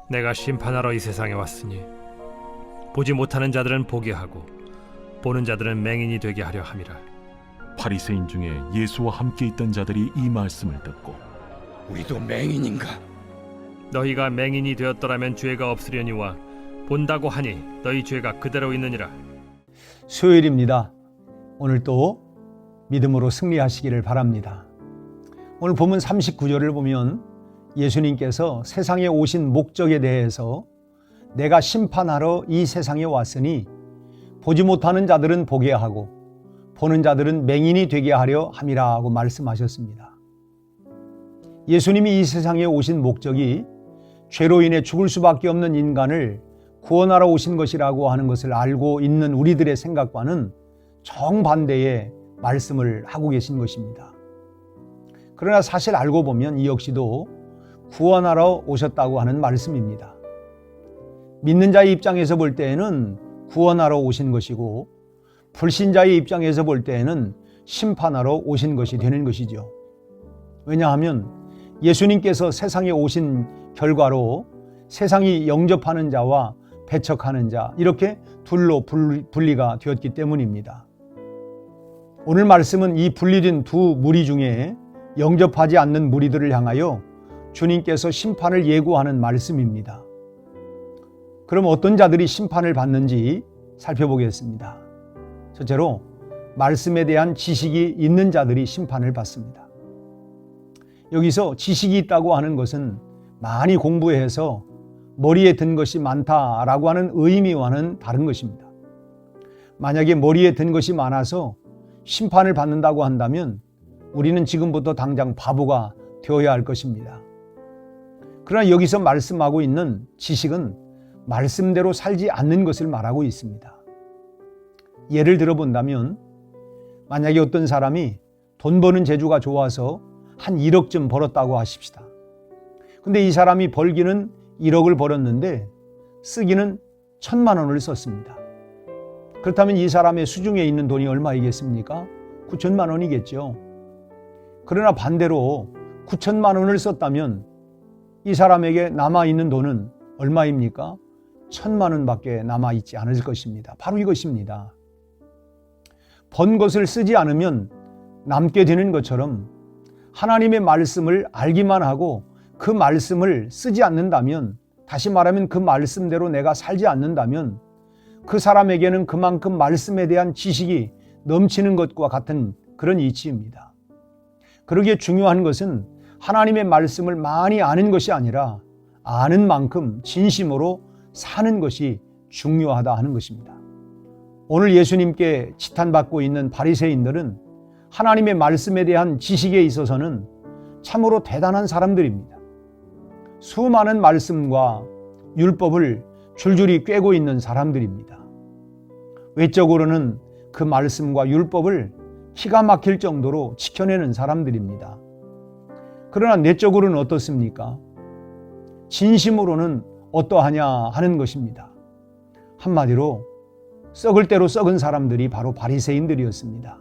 내가 심판하러 이 세상에 왔으니 보지 못하는 자들은 보게 하고 보는 자들은 맹인이 되게 하려 함이라. 바리새인 중에 예수와 함께 있던 자들이 이 말씀을 듣고 우리도 맹인인가? 너희가 맹인이 되었더라면 죄가 없으려니와 본다고 하니 너희 죄가 그대로 있느니라. 수요일입니다. 오늘 또 믿음으로 승리하시기를 바랍니다. 오늘 본문 39절을 보면 예수님께서 세상에 오신 목적에 대해서 내가 심판하러 이 세상에 왔으니 보지 못하는 자들은 보게 하고 보는 자들은 맹인이 되게 하려 함이라고 말씀하셨습니다. 예수님이 이 세상에 오신 목적이 죄로 인해 죽을 수밖에 없는 인간을 구원하러 오신 것이라고 하는 것을 알고 있는 우리들의 생각과는 정반대의 말씀을 하고 계신 것입니다. 그러나 사실 알고 보면 이 역시도 구원하러 오셨다고 하는 말씀입니다. 믿는 자의 입장에서 볼 때에는 구원하러 오신 것이고 불신자의 입장에서 볼 때에는 심판하러 오신 것이 되는 것이죠. 왜냐하면 예수님께서 세상에 오신 결과로 세상이 영접하는 자와 배척하는 자 이렇게 둘로 분리가 되었기 때문입니다. 오늘 말씀은 이 분리된 두 무리 중에 영접하지 않는 무리들을 향하여 주님께서 심판을 예고하는 말씀입니다. 그럼 어떤 자들이 심판을 받는지 살펴보겠습니다. 첫째로 말씀에 대한 지식이 있는 자들이 심판을 받습니다. 여기서 지식이 있다고 하는 것은 많이 공부해서 머리에 든 것이 많다라고 하는 의미와는 다른 것입니다. 만약에 머리에 든 것이 많아서 심판을 받는다고 한다면 우리는 지금부터 당장 바보가 되어야 할 것입니다. 그러나 여기서 말씀하고 있는 지식은 말씀대로 살지 않는 것을 말하고 있습니다. 예를 들어본다면 만약에 어떤 사람이 돈 버는 재주가 좋아서 한 1억쯤 벌었다고 하십시다. 근데 이 사람이 벌기는 1억을 벌었는데 쓰기는 1,000만 원을 썼습니다. 그렇다면 이 사람의 수중에 있는 돈이 얼마이겠습니까? 9천만 원이겠죠. 그러나 반대로 9천만 원을 썼다면 이 사람에게 남아있는 돈은 얼마입니까? 1,000만 원밖에 남아있지 않을 것입니다. 바로 이것입니다. 번 것을 쓰지 않으면 남게 되는 것처럼 하나님의 말씀을 알기만 하고 그 말씀을 쓰지 않는다면, 다시 말하면 그 말씀대로 내가 살지 않는다면 그 사람에게는 그만큼 말씀에 대한 지식이 넘치는 것과 같은 그런 이치입니다. 그러기에 중요한 것은 하나님의 말씀을 많이 아는 것이 아니라 아는 만큼 진심으로 사는 것이 중요하다 하는 것입니다. 오늘 예수님께 지탄받고 있는 바리새인들은 하나님의 말씀에 대한 지식에 있어서는 참으로 대단한 사람들입니다. 수많은 말씀과 율법을 줄줄이 꿰고 있는 사람들입니다. 외적으로는 그 말씀과 율법을 기가 막힐 정도로 지켜내는 사람들입니다. 그러나 내적으로는 어떻습니까? 진심으로는 어떠하냐 하는 것입니다. 한마디로 썩을 대로 썩은 사람들이 바로 바리새인들이었습니다.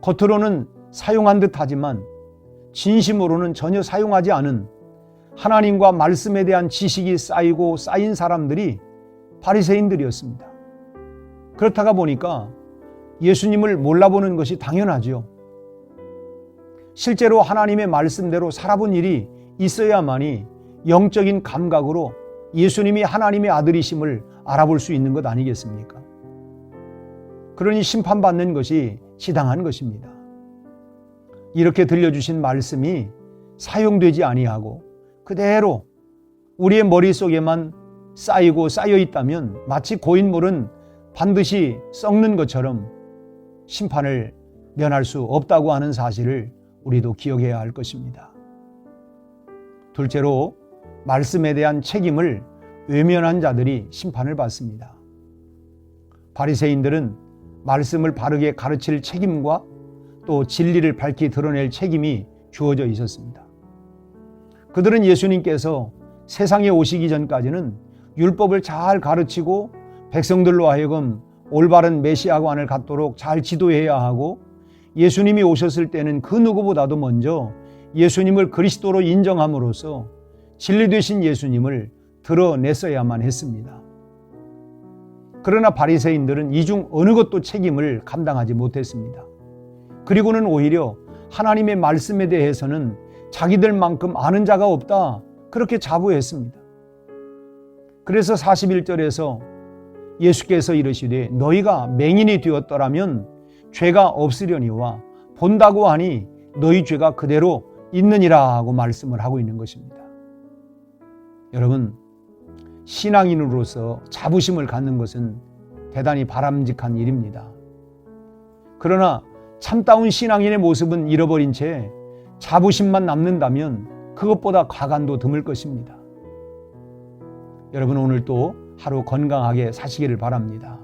겉으로는 사용한 듯 하지만 진심으로는 전혀 사용하지 않은 하나님과 말씀에 대한 지식이 쌓이고 쌓인 사람들이 바리새인들이었습니다. 그렇다가 보니까 예수님을 몰라보는 것이 당연하죠. 실제로 하나님의 말씀대로 살아본 일이 있어야만이 영적인 감각으로 예수님이 하나님의 아들이심을 알아볼 수 있는 것 아니겠습니까? 그러니 심판받는 것이 지당한 것입니다. 이렇게 들려주신 말씀이 사용되지 아니하고 그대로 우리의 머릿속에만 쌓이고 쌓여 있다면 마치 고인물은 반드시 썩는 것처럼 심판을 면할 수 없다고 하는 사실을 우리도 기억해야 할 것입니다. 둘째로 말씀에 대한 책임을 외면한 자들이 심판을 받습니다. 바리새인들은 말씀을 바르게 가르칠 책임과 또 진리를 밝히 드러낼 책임이 주어져 있었습니다. 그들은 예수님께서 세상에 오시기 전까지는 율법을 잘 가르치고 백성들로 하여금 올바른 메시아관을 갖도록 잘 지도해야 하고, 예수님이 오셨을 때는 그 누구보다도 먼저 예수님을 그리스도로 인정함으로써 진리 되신 예수님을 드러냈어야만 했습니다. 그러나 바리새인들은 이 중 어느 것도 책임을 감당하지 못했습니다. 그리고는 오히려 하나님의 말씀에 대해서는 자기들만큼 아는 자가 없다, 그렇게 자부했습니다. 그래서 41절에서 예수께서 이르시되 너희가 맹인이 되었더라면 죄가 없으려니와 본다고 하니 너희 죄가 그대로 있느니라 하고 말씀을 하고 있는 것입니다. 여러분, 신앙인으로서 자부심을 갖는 것은 대단히 바람직한 일입니다. 그러나 참다운 신앙인의 모습은 잃어버린 채 자부심만 남는다면 그것보다 가관도 드물 것입니다. 여러분, 오늘도 하루 건강하게 사시기를 바랍니다.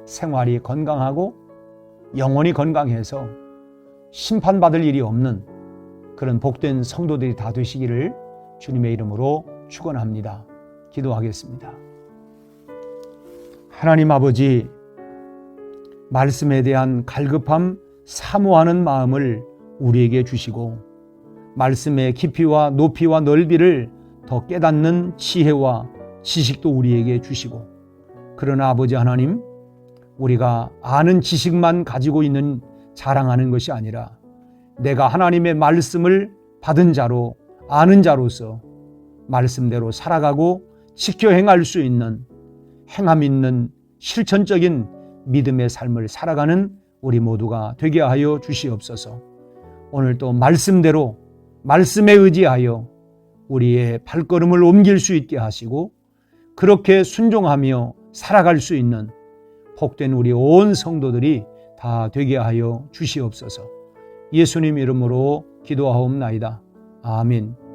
생활이 건강하고 영혼이 건강해서 심판받을 일이 없는 그런 복된 성도들이 다 되시기를 주님의 이름으로 축원합니다. 기도하겠습니다. 하나님 아버지, 말씀에 대한 갈급함, 사모하는 마음을 우리에게 주시고 말씀의 깊이와 높이와 넓이를 더 깨닫는 지혜와 지식도 우리에게 주시고, 그러나 아버지 하나님, 우리가 아는 지식만 가지고 있는 자랑하는 것이 아니라 내가 하나님의 말씀을 받은 자로, 아는 자로서 말씀대로 살아가고 지켜 행할 수 있는 행함 있는 실천적인 믿음의 삶을 살아가는 우리 모두가 되게 하여 주시옵소서. 오늘도 말씀대로 말씀에 의지하여 우리의 발걸음을 옮길 수 있게 하시고 그렇게 순종하며 살아갈 수 있는 복된 우리 온 성도들이 다 되게 하여 주시옵소서. 예수님 이름으로 기도하옵나이다. 아멘.